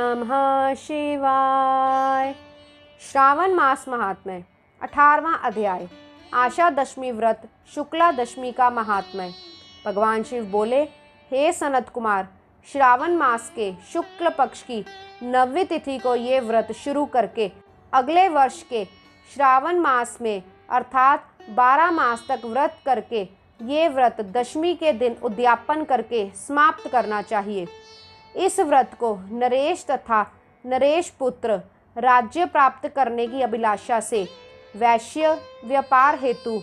नमः शिवाय। श्रावण मास महात्म्य 18वां अध्याय। आशा दशमी व्रत शुक्ला दशमी का महात्म्य। भगवान शिव बोले, हे सनत कुमार, श्रावण मास के शुक्ल पक्ष की 9वीं तिथि को ये व्रत शुरू करके अगले वर्ष के श्रावण मास में अर्थात 12 मास तक व्रत करके ये व्रत दशमी के दिन उद्यापन करके समाप्त करना चाहिए। इस व्रत को नरेश तथा नरेश पुत्र राज्य प्राप्त करने की अभिलाषा से वैश्य व्यापार हेतु,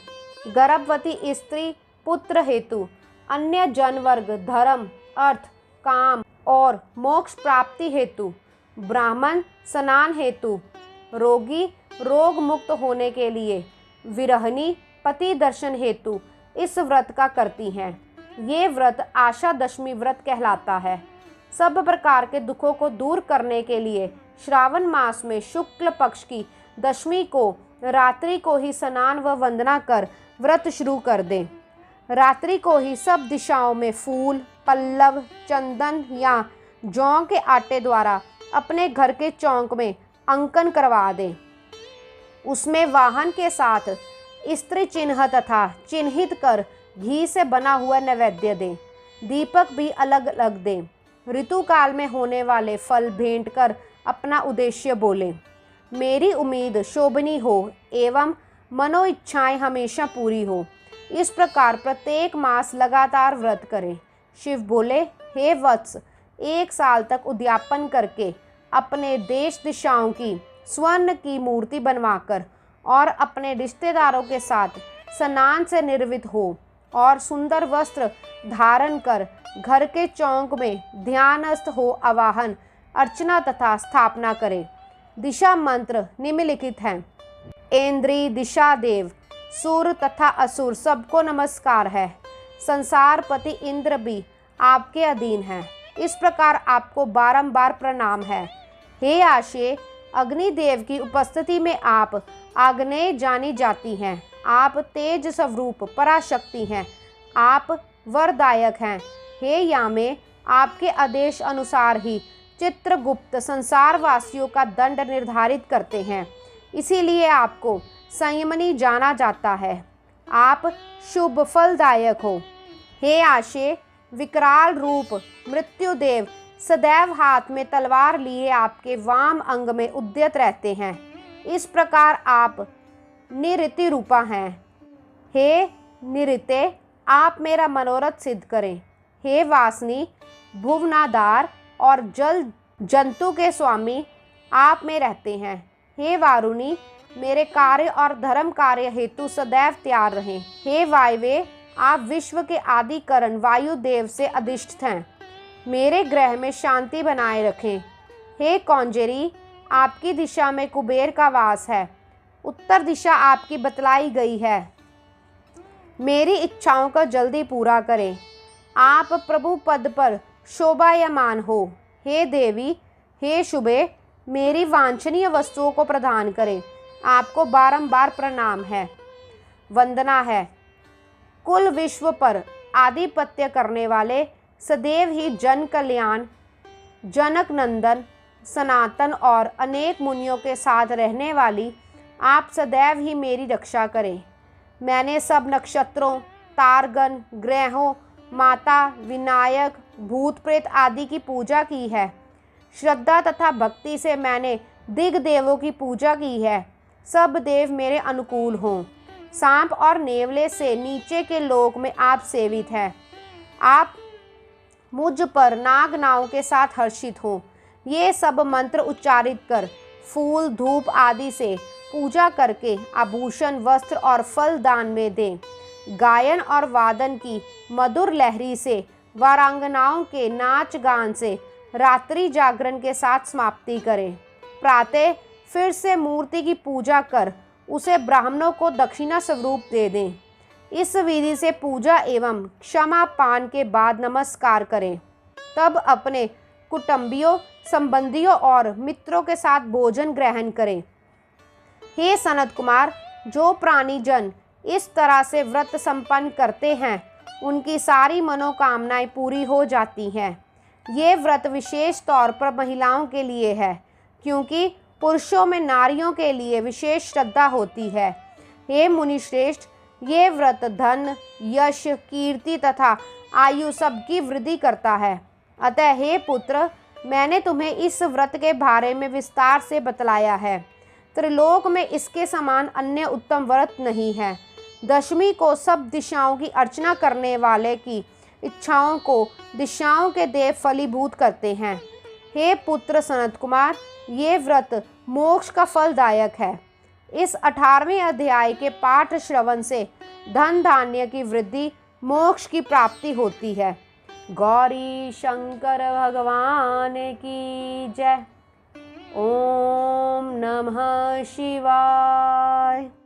गर्भवती स्त्री पुत्र हेतु, अन्य जनवर्ग धर्म अर्थ काम और मोक्ष प्राप्ति हेतु, ब्राह्मण स्नान हेतु, रोगी रोग मुक्त होने के लिए, विरहनी पति दर्शन हेतु इस व्रत का करती हैं। ये व्रत आशा दशमी व्रत कहलाता है। सब प्रकार के दुखों को दूर करने के लिए श्रावण मास में शुक्ल पक्ष की दशमी को रात्रि को ही स्नान व वंदना कर व्रत शुरू कर दें। रात्रि को ही सब दिशाओं में फूल, पल्लव, चंदन या जौ के आटे द्वारा अपने घर के चौक में अंकन करवा दें। उसमें वाहन के साथ स्त्री चिन्ह तथा चिन्हित कर घी से बना हुआ नैवेद्य दें। दीपक भी अलग अलग दें। ऋतु काल में होने वाले फल भेंट कर अपना उद्देश्य बोलें। मेरी उम्मीद शोभनी हो एवं मनो इच्छाएं हमेशा पूरी हो। इस प्रकार प्रत्येक मास लगातार व्रत करें। शिव बोले, हे वत्स, 1 साल तक उद्यापन करके अपने देश दिशाओं की स्वर्ण की मूर्ति बनवाकर और अपने रिश्तेदारों के साथ स्नान से निर्वित हो और सुंदर वस्त्र धारण कर घर के चौक में ध्यानस्थ हो आवाहन, अर्चना तथा स्थापना करें। दिशा मंत्र निम्नलिखित हैं। इंद्री, दिशा देव, सुर तथा असुर सबको नमस्कार है। संसारपति इंद्र भी आपके अधीन है। इस प्रकार आपको बारंबार प्रणाम है। हे आशे, अग्निदेव की उपस्थिति में आप आग्नेय जानी जाती हैं। आप तेज स्वरूप पराशक्ति हैं। आप वरदायक हैं। हे यामे, आपके आदेश अनुसार ही चित्रगुप्त संसारवासियों का दंड निर्धारित करते हैं। इसीलिए आपको संयमनी जाना जाता है। आप शुभ फलदायक हो। हे आशे, विकराल रूप मृत्युदेव सदैव हाथ में तलवार लिए आपके वाम अंग में उद्यत रहते हैं। इस प्रकार आप निरति रूपा हैं। हे निरते, आप मेरा मनोरथ सिद्ध करें। हे वासनी, भुवनाधार और जल जंतु के स्वामी आप में रहते हैं। हे वारुणी, मेरे कार्य और धर्म कार्य हेतु सदैव तैयार रहें। हे वायवे, आप विश्व के आदि करण वायुदेव से अधिष्ठित हैं। मेरे ग्रह में शांति बनाए रखें। हे कौंजरी, आपकी दिशा में कुबेर का वास है। उत्तर दिशा आपकी बतलाई गई है। मेरी इच्छाओं को जल्दी पूरा करें। आप प्रभु पद पर शोभायमान हो। हे देवी, हे शुभे, मेरी वांछनीय वस्तुओं को प्रदान करें। आपको बारंबार प्रणाम है, वंदना है। कुल विश्व पर आधिपत्य करने वाले, सदैव ही जन कल्याण, जनक नंदन, सनातन और अनेक मुनियों के साथ रहने वाली आप सदैव ही मेरी रक्षा करें। मैंने सब नक्षत्रों, तारगण, ग्रहों, माता, विनायक, भूत प्रेत आदि की पूजा की है। श्रद्धा तथा भक्ति से मैंने दिग्देवों की पूजा की है। सब देव मेरे अनुकूल हों। सांप और नेवले से नीचे के लोक में आप सेवित हैं। आप मुझ पर नाग नाव के साथ हर्षित हों। ये सब मंत्र उच्चारित कर फूल धूप आदि से पूजा करके आभूषण वस्त्र और फल दान में दें। गायन और वादन की मधुर लहरी से वारांगनाओं के नाच गान से रात्रि जागरण के साथ समाप्ति करें। प्रातः फिर से मूर्ति की पूजा कर उसे ब्राह्मणों को दक्षिणा स्वरूप दे दें। इस विधि से पूजा एवं क्षमा पान के बाद नमस्कार करें। तब अपने कुटुंबियों, संबंधियों और मित्रों के साथ भोजन ग्रहण करें। हे सनत कुमार, जो प्राणी जन इस तरह से व्रत संपन्न करते हैं उनकी सारी मनोकामनाएं पूरी हो जाती हैं। ये व्रत विशेष तौर पर महिलाओं के लिए है, क्योंकि पुरुषों में नारियों के लिए विशेष श्रद्धा होती है। हे मुनिश्रेष्ठ, ये व्रत धन, यश, कीर्ति तथा आयु सबकी वृद्धि करता है। अतः हे पुत्र, मैंने तुम्हें इस व्रत के बारे में विस्तार से बतलाया है। त्रिलोक में इसके समान अन्य उत्तम व्रत नहीं है। दशमी को सब दिशाओं की अर्चना करने वाले की इच्छाओं को दिशाओं के देव फलीभूत करते हैं। हे पुत्र सनत कुमार, ये व्रत मोक्ष का फलदायक है। इस 18वें अध्याय के पाठ श्रवण से धन धान्य की वृद्धि, मोक्ष की प्राप्ति होती है। गौरी शंकर भगवान की जय। ओम नमः शिवाय।